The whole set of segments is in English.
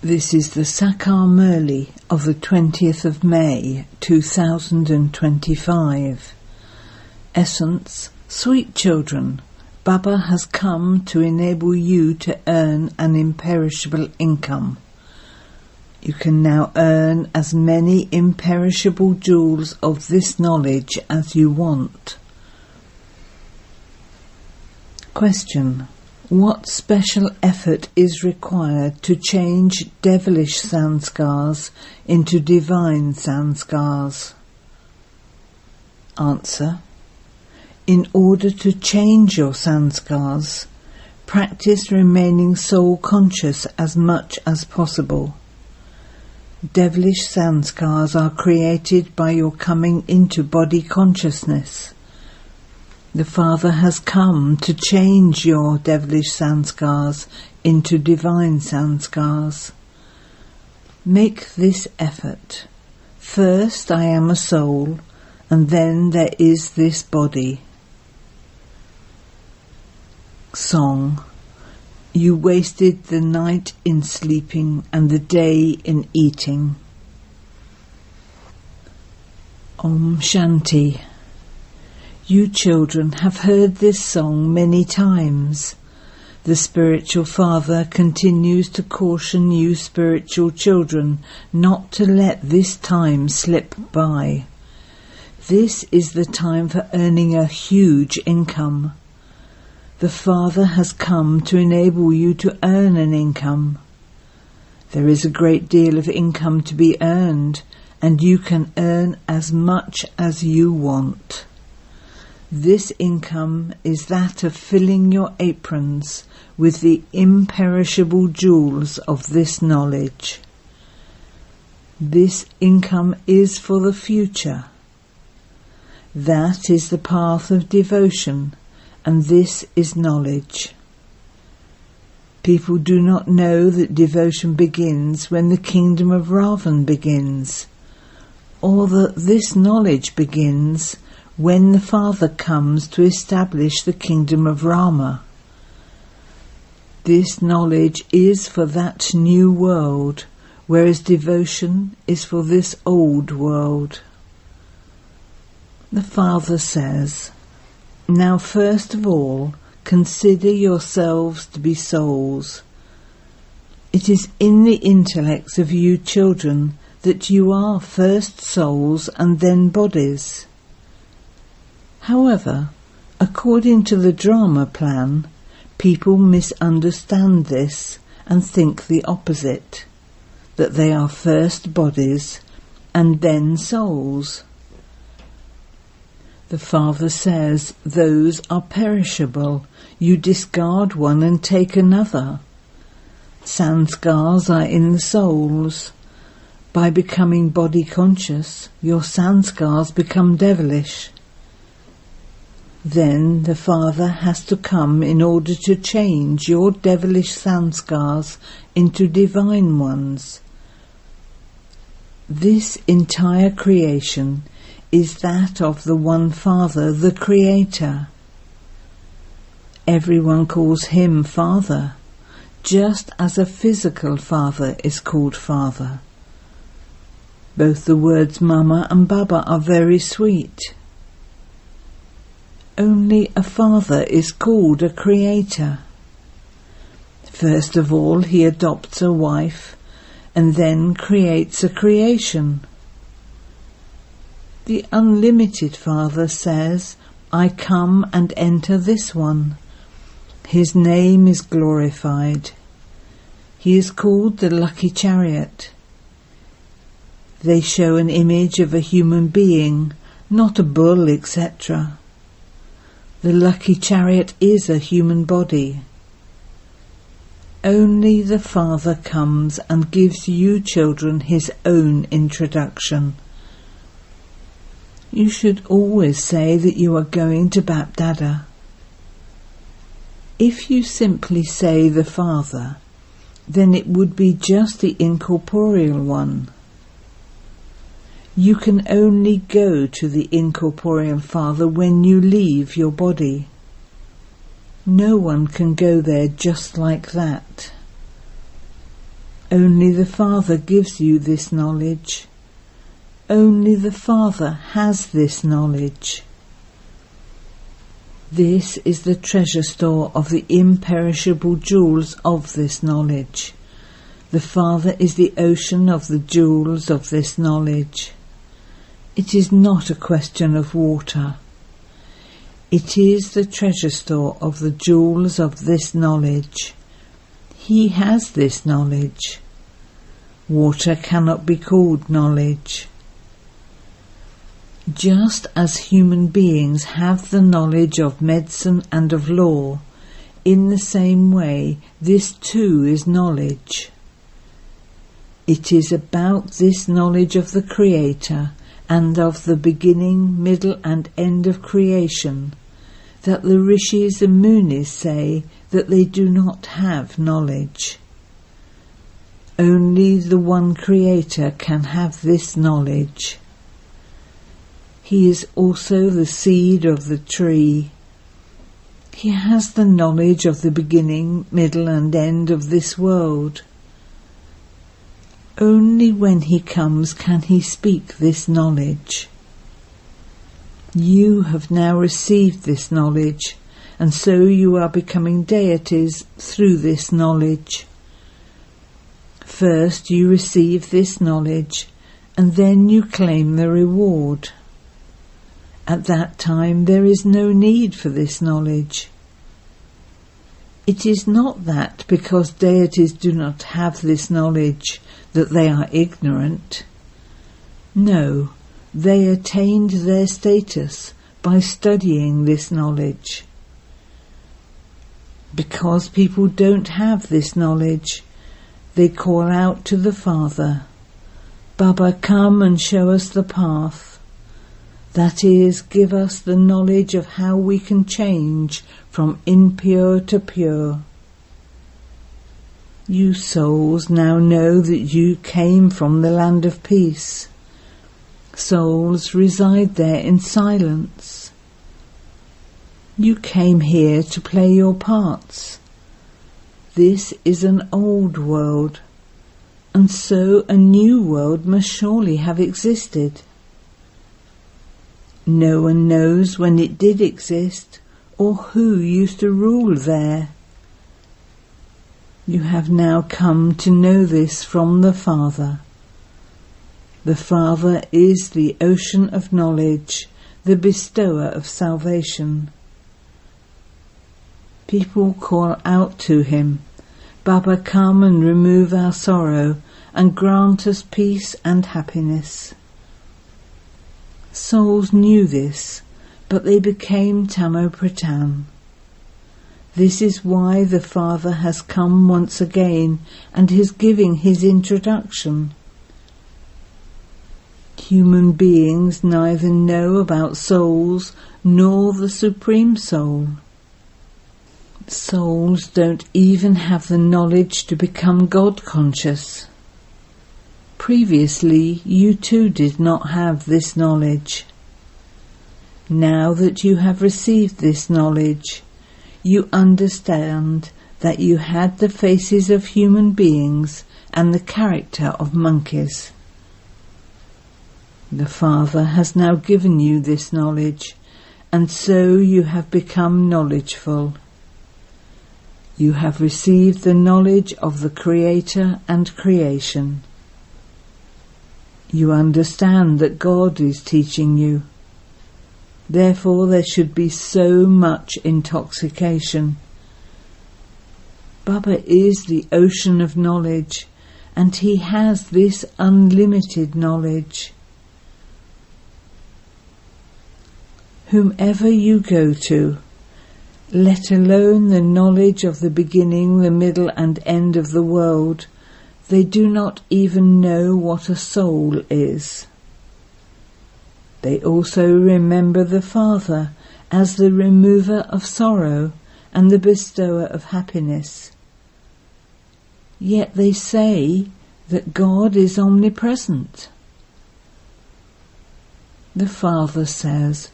This is the Sakar Murli of the 20th of May 2025. Essence: Sweet children, Baba has come to enable you to earn an imperishable income. You can now earn as many imperishable jewels of this knowledge as you want. Question: what special effort is required to change devilish sanskars into divine sanskars? Answer: in order to change your sanskars, practice remaining soul conscious as much as possible. Devilish sanskars are created by your coming into body consciousness. The Father has come to change your devilish sanskars into divine sanskars. Make this effort. First I am a soul, and then there is this body. Song: you wasted the night in sleeping and the day in eating. Om Shanti. You children have heard this song many times. The spiritual father continues to caution you spiritual children not to let this time slip by. This is the time for earning a huge income. The Father has come to enable you to earn an income. There is a great deal of income to be earned, and you can earn as much as you want. This income is that of filling your aprons with the imperishable jewels of this knowledge. This income is for the future. That is the path of devotion, and this is knowledge. People do not know that devotion begins when the kingdom of Ravan begins, or that this knowledge begins when the Father comes to establish the kingdom of Rama. This knowledge is for that new world, whereas devotion is for this old world. The Father says, now first of all, consider yourselves to be souls. It is in the intellects of you children that you are first souls and then bodies. However, according to the drama plan, people misunderstand this and think the opposite, that they are first bodies and then souls. The Father says those are perishable. You discard one and take another. Sanskars are in the souls. By becoming body conscious, your sanskars become devilish. Then the Father has to come in order to change your devilish sanskars into divine ones. This entire creation is that of the one Father, the Creator. Everyone calls him Father, just as a physical father is called Father. Both the words Mama and Baba are very sweet. Only a father is called a creator. First of all, he adopts a wife and then creates a creation. The unlimited Father says, I come and enter this one. His name is glorified. He is called the Lucky Chariot. They show an image of a human being, not a bull, etc. The Lucky Chariot is a human body. Only the Father comes and gives you children his own introduction. You should always say that you are going to Bap Dada. If you simply say the Father, then it would be just the incorporeal one. You can only go to the incorporeal Father when you leave your body. No one can go there just like that. Only the Father gives you this knowledge. Only the Father has this knowledge. This is the treasure store of the imperishable jewels of this knowledge. The Father is the ocean of the jewels of this knowledge. It is not a question of water. It is the treasure store of the jewels of this knowledge. He has this knowledge. Water cannot be called knowledge. Just as human beings have the knowledge of medicine and of law, in the same way this too is knowledge. It is about this knowledge of the Creator and of the beginning, middle and end of creation that the Rishis and Munis say that they do not have knowledge. Only the one Creator can have this knowledge. He is also the seed of the tree. He has the knowledge of the beginning, middle and end of this world. Only when he comes can he speak this knowledge. You have now received this knowledge, and so you are becoming deities through this knowledge. First you receive this knowledge, and then you claim the reward. At that time there is no need for this knowledge. It is not that because deities do not have this knowledge that they are ignorant. No, they attained their status by studying this knowledge. Because people don't have this knowledge, they call out to the Father, "Baba, come and show us the path." That is, give us the knowledge of how we can change from impure to pure. You souls now know that you came from the land of peace. Souls reside there in silence. You came here to play your parts. This is an old world, and so a new world must surely have existed. No one knows when it did exist or who used to rule there. You have now come to know this from the Father. The Father is the ocean of knowledge, the bestower of salvation. People call out to him, "Baba, come and remove our sorrow and grant us peace and happiness." Souls knew this, but they became Tamopratan. This is why the Father has come once again and is giving his introduction. Human beings neither know about souls nor the Supreme Soul. Souls don't even have the knowledge to become God-conscious. Previously, you too did not have this knowledge. Now that you have received this knowledge, you understand that you had the faces of human beings and the character of monkeys. The Father has now given you this knowledge, and so you have become knowledgeful. You have received the knowledge of the Creator and creation. You understand that God is teaching you. Therefore there should be so much intoxication. Baba is the ocean of knowledge, and he has this unlimited knowledge. Whomever you go to, let alone the knowledge of the beginning, the middle and end of the world, they do not even know what a soul is. They also remember the Father as the remover of sorrow and the bestower of happiness. Yet they say that God is omnipresent. The Father says,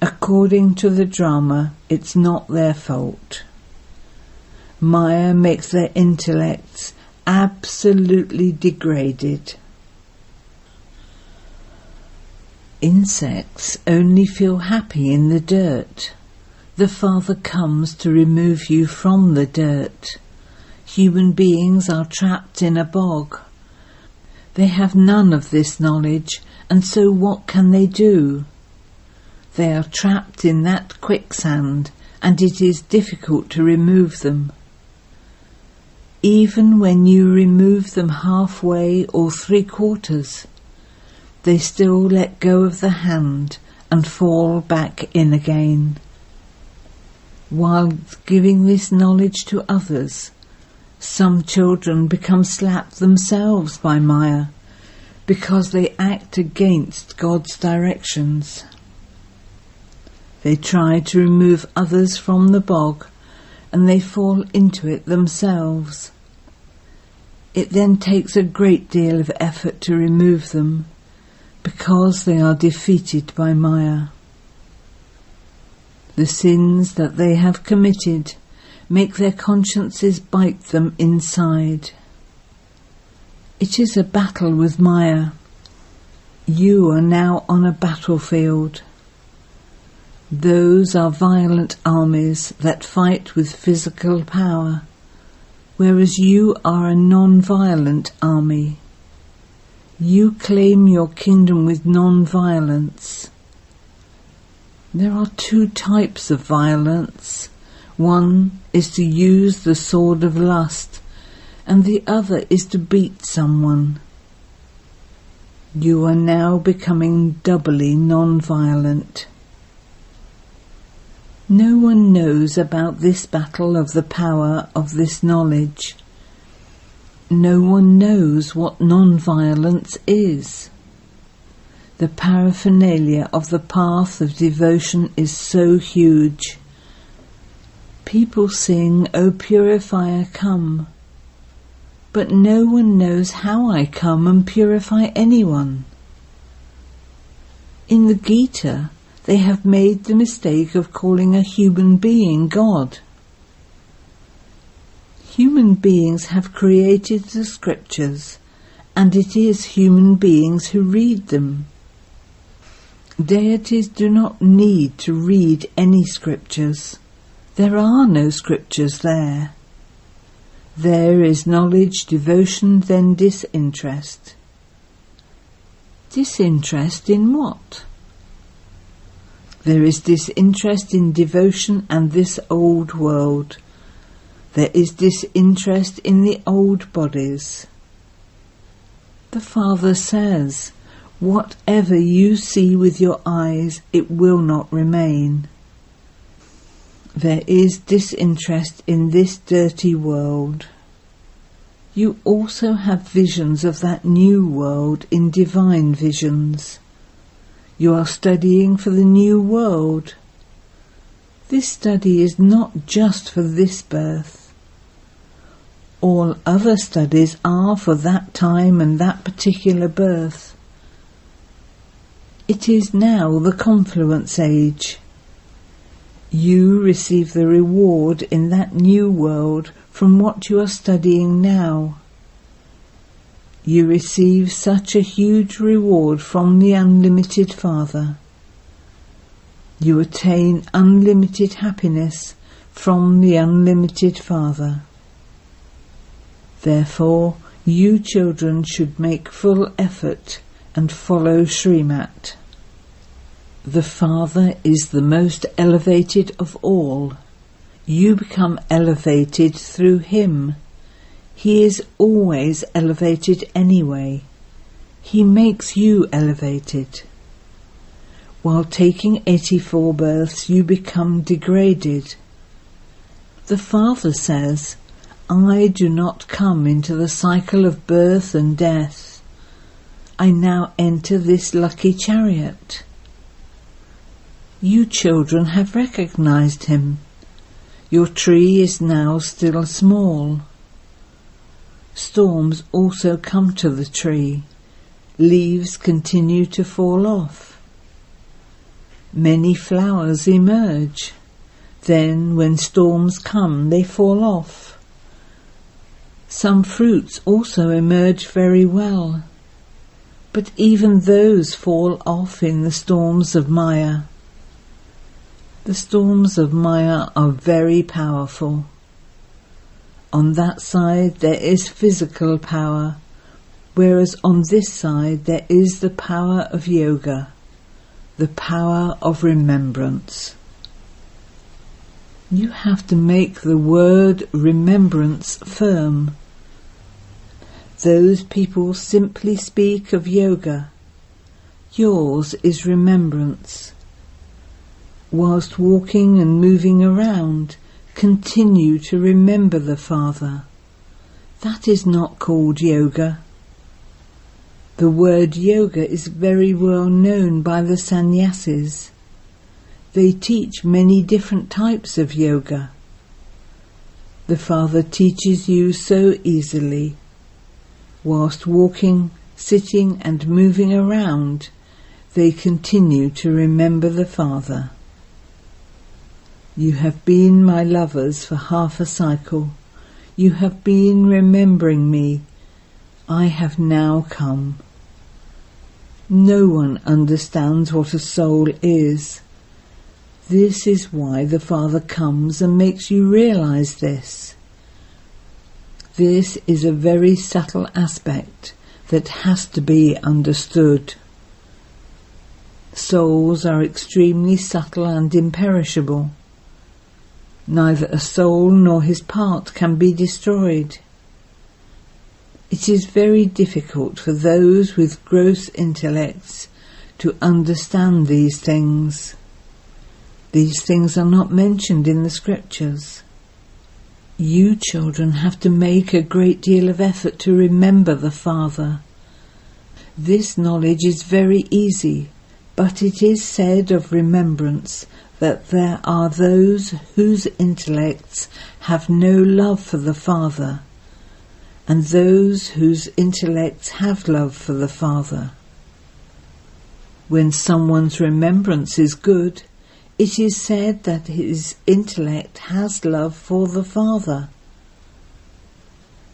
according to the drama, it's not their fault. Maya makes their intellects absolutely degraded. Insects only feel happy in the dirt. The Father comes to remove you from the dirt. Human beings are trapped in a bog. They have none of this knowledge, and so what can they do? They are trapped in that quicksand, and it is difficult to remove them. Even when you remove them halfway or 3/4, they still let go of the hand and fall back in again. While giving this knowledge to others, some children become slapped themselves by Maya because they act against God's directions. They try to remove others from the bog and they fall into it themselves. It then takes a great deal of effort to remove them because they are defeated by Maya. The sins that they have committed make their consciences bite them inside. It is a battle with Maya. You are now on a battlefield. Those are violent armies that fight with physical power, whereas you are a non-violent army. You claim your kingdom with non-violence. There are 2 types of violence. One is to use the sword of lust, and the other is to beat someone. You are now becoming doubly non-violent. No one knows about this battle of the power of this knowledge. No one knows what non-violence is. The paraphernalia of the path of devotion is so huge. People sing, "O purifier, come." But no one knows how I come and purify anyone. In the Gita, they have made the mistake of calling a human being God. Human beings have created the scriptures, and it is human beings who read them. Deities do not need to read any scriptures. There are no scriptures there. There is knowledge, devotion, then disinterest. Disinterest in what? There is disinterest in devotion and this old world. There is disinterest in the old bodies. The Father says, whatever you see with your eyes, it will not remain. There is disinterest in this dirty world. You also have visions of that new world in divine visions. You are studying for the new world. This study is not just for this birth. All other studies are for that time and that particular birth. It is now the confluence age. You receive the reward in that new world from what you are studying now. You receive such a huge reward from the unlimited Father. You attain unlimited happiness from the unlimited Father. Therefore, you children should make full effort and follow Srimat. The Father is the most elevated of all. You become elevated through him. He is always elevated anyway. He makes you elevated. While taking 84 births, you become degraded. The Father says, I do not come into the cycle of birth and death. I now enter this lucky chariot. You children have recognized him. Your tree is now still small. Storms also come to the tree. Leaves continue to fall off. Many flowers emerge. Then, when storms come, they fall off. Some fruits also emerge very well, but even those fall off in the storms of Maya. The storms of Maya are very powerful. On that side there is physical power, whereas on this side there is the power of yoga, the power of remembrance. You have to make the word remembrance firm. Those people simply speak of yoga. Yours is remembrance. Whilst walking and moving around, continue to remember the Father. That is not called yoga. The word yoga is very well known by the sannyasis. They teach many different types of yoga. The Father teaches you so easily. Whilst walking, sitting and moving around, they continue to remember the Father. You have been my lovers for half a cycle. You have been remembering me. I have now come. No one understands what a soul is. This is why the Father comes and makes you realize this. This is a very subtle aspect that has to be understood. Souls are extremely subtle and imperishable. Neither a soul nor his part can be destroyed. It is very difficult for those with gross intellects to understand these things. These things are not mentioned in the scriptures. You children have to make a great deal of effort to remember the Father. This knowledge is very easy, but it is said of remembrance that there are those whose intellects have no love for the Father, and those whose intellects have love for the Father. When someone's remembrance is good, it is said that his intellect has love for the Father.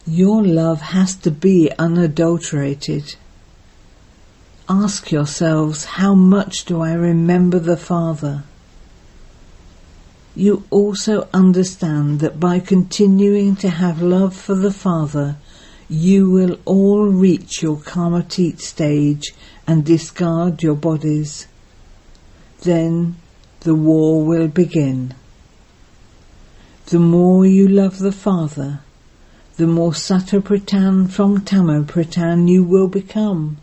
Your love has to be unadulterated. Ask yourselves, how much do I remember the Father? You also understand that by continuing to have love for the Father, you will all reach your Karmatit stage and discard your bodies. Then the war will begin. The more you love the Father, the more Sattva-Pradhan from Tamo-Pradhan you will become.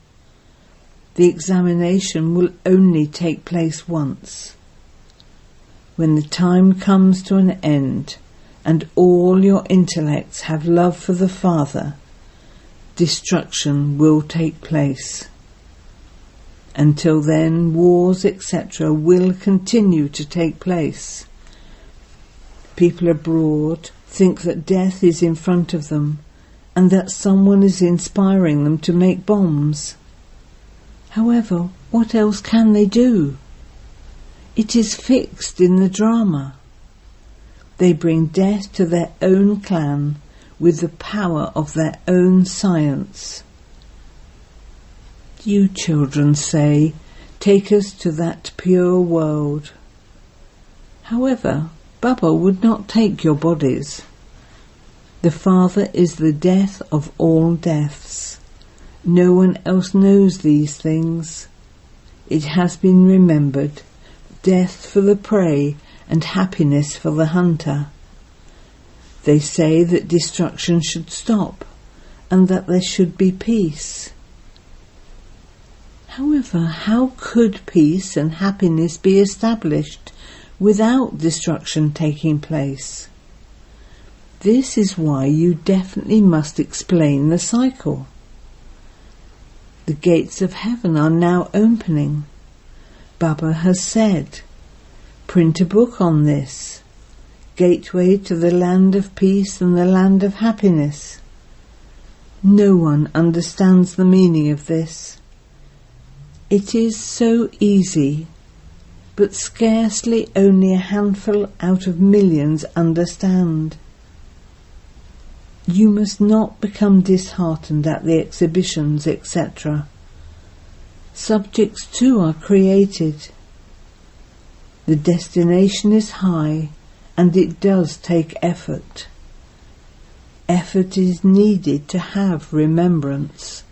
The examination will only take place once. When the time comes to an end and all your intellects have love for the Father, destruction will take place. Until then, wars, etc. will continue to take place. People abroad think that death is in front of them and that someone is inspiring them to make bombs. However, what else can they do? It is fixed in the drama. They bring death to their own clan with the power of their own science. You children say, take us to that pure world. However, Baba would not take your bodies. The Father is the death of all deaths. No one else knows these things. It has been remembered, death for the prey and happiness for the hunter. They say that destruction should stop and that there should be peace. However, how could peace and happiness be established without destruction taking place? This is why you definitely must explain the cycle. The gates of heaven are now opening. Baba has said, print a book on this, Gateway to the Land of Peace and the Land of Happiness. No one understands the meaning of this. It is so easy, but scarcely only a handful out of millions understand. You must not become disheartened at the exhibitions, etc. Subjects too are created. The destination is high, and it does take effort. Effort is needed to have remembrance.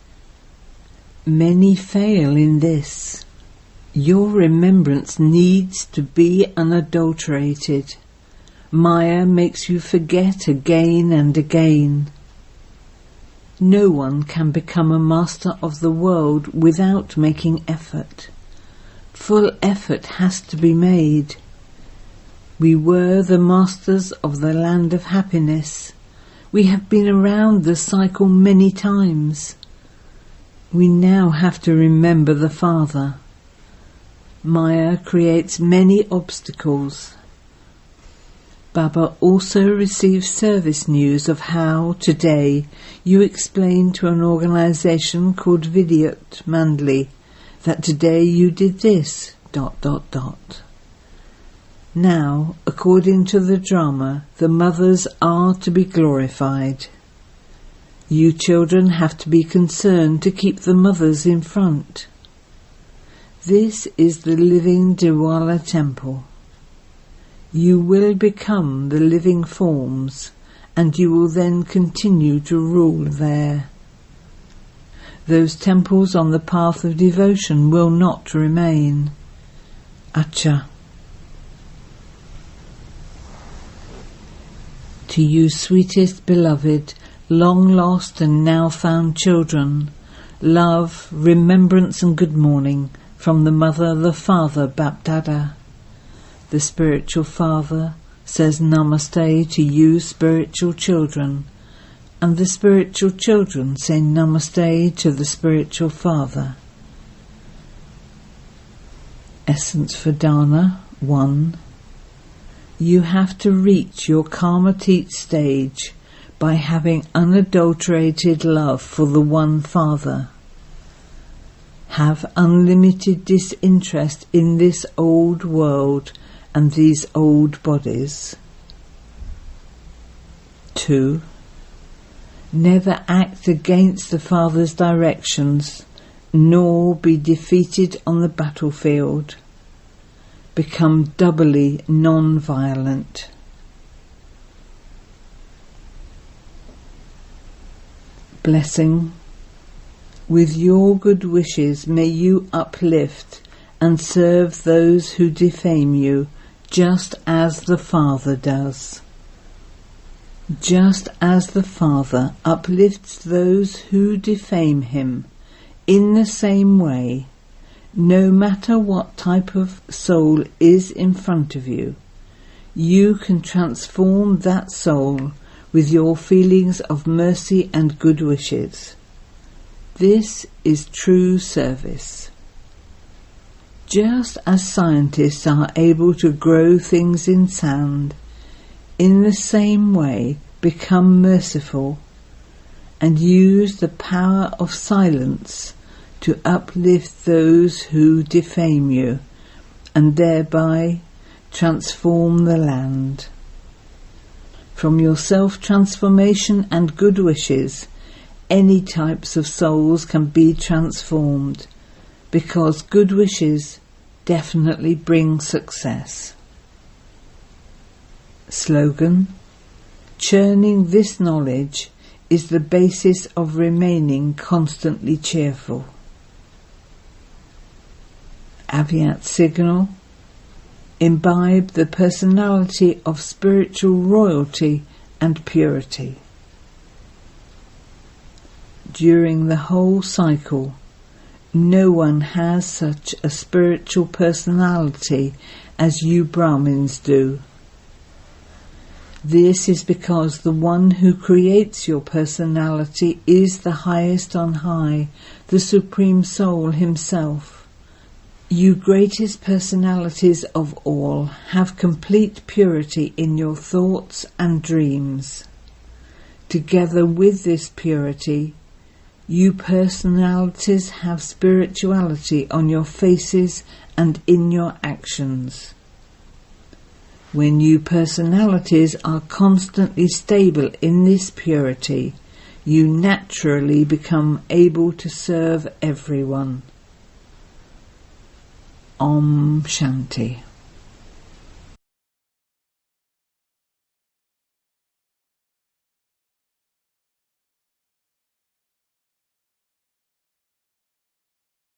Many fail in this. Your remembrance needs to be unadulterated. Maya makes you forget again and again. No one can become a master of the world without making effort. Full effort has to be made. We were the masters of the land of happiness. We have been around the cycle many times. We now have to remember the Father. Maya creates many obstacles. Baba also receives service news of how, today, you explained to an organisation called Vidyut Mandli that today you did this, ... Now, according to the drama, the mothers are to be glorified. You children have to be concerned to keep the mothers in front. This is the living Diwala temple. You will become the living forms, and you will then continue to rule there. Those temples on the path of devotion will not remain. Acha. To you, sweetest beloved, long lost and now found children, love, remembrance and good morning from the Mother, the Father, Bapdada. The spiritual Father says Namaste to you, spiritual children, and the spiritual children say Namaste to the spiritual Father. Essence for Dana 1. You have to reach your Karmatit stage by having unadulterated love for the one Father. Have unlimited disinterest in this old world and these old bodies. 2. Never act against the Father's directions, nor be defeated on the battlefield. Become doubly non-violent. Blessing. With your good wishes may you uplift and serve those who defame you, just as the Father does. Just as the Father uplifts those who defame him, in the same way, no matter what type of soul is in front of you, you can transform that soul with your feelings of mercy and good wishes. This is true service. Just as scientists are able to grow things in sand, in the same way become merciful and use the power of silence to uplift those who defame you and thereby transform the land. From your self-transformation and good wishes, any types of souls can be transformed, because good wishes definitely bring success. Slogan: churning this knowledge is the basis of remaining constantly cheerful. Aviat signal: imbibe the personality of spiritual royalty and purity. During the whole cycle, no one has such a spiritual personality as you Brahmins do. This is because the one who creates your personality is the highest on high, the Supreme Soul himself. You greatest personalities of all have complete purity in your thoughts and dreams. Together with this purity, you personalities have spirituality on your faces and in your actions. When you personalities are constantly stable in this purity, you naturally become able to serve everyone. Om Shanti.